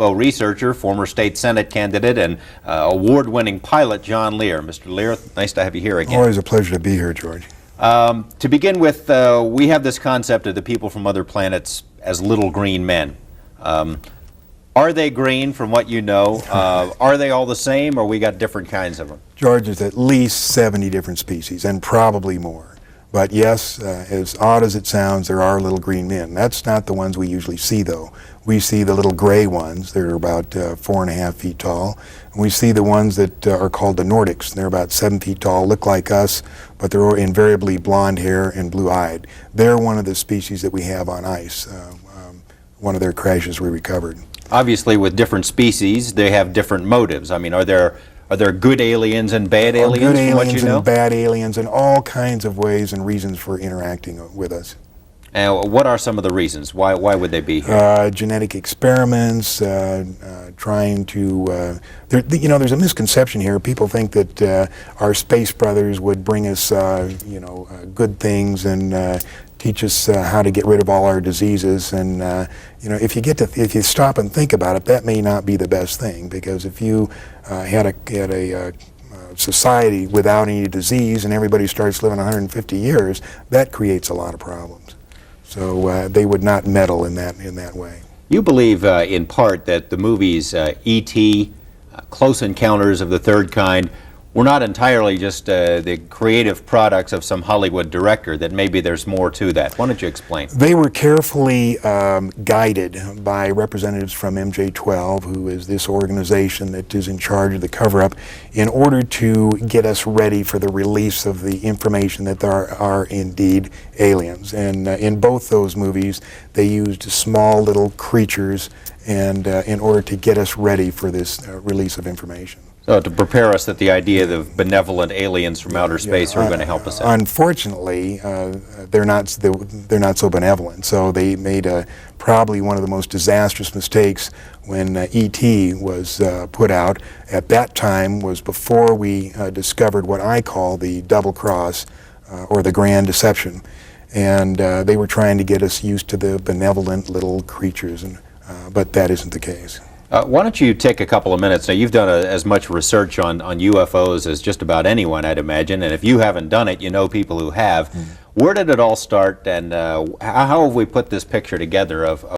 UFO researcher, former state Senate candidate, and award-winning pilot John Lear. Mr. Lear, nice to have you here again. Always a pleasure to be here, George. To begin with, we have this concept of the people from other planets as little green men. Are they green from what you know? Are they all the same, or we got different kinds of them? George, there's at least 70 different species, and probably more. But yes, as odd as it sounds, there are little green men. That's not the ones we usually see, though. We see the little gray ones. They're about 4.5 feet tall. And we see the ones that are called the Nordics. They're about 7 feet tall, look like us, but they're invariably blonde hair and blue-eyed. They're one of the species that we have on ice. One of their crashes we recovered. Obviously, with different species, they have different motives. I mean, are there good aliens and bad aliens, good from what you aliens know? and bad aliens, and all kinds of ways and reasons for interacting with us. What are some of the reasons? Why would they be here? Genetic experiments, trying to, there's a misconception here. People think that our space brothers would bring us, good things and teach us how to get rid of all our diseases. And if you stop and think about it, that may not be the best thing, because if you had a society without any disease and everybody starts living 150 years, that creates a lot of problems. So they would not meddle in that way. You believe, in part, that the movies E.T., Close Encounters of the Third Kind, were not entirely just the creative products of some Hollywood director, that maybe there's more to that. Why don't you explain? They were carefully guided by representatives from MJ-12, who is this organization that is in charge of the cover-up, in order to get us ready for the release of the information that there are indeed aliens. And in both those movies, they used small little creatures and in order to get us ready for this release of information. So to prepare us that the idea of benevolent aliens from outer space are going to help us out. Unfortunately, they're not so benevolent. So they made probably one of the most disastrous mistakes when E.T. was put out. At that time was before we discovered what I call the double cross or the grand deception. And they were trying to get us used to the benevolent little creatures, but that isn't the case. Why don't you take a couple of minutes? Now, you've done as much research on UFOs as just about anyone, I'd imagine, and if you haven't done it, you know people who have. Where did it all start, and how have we put this picture together of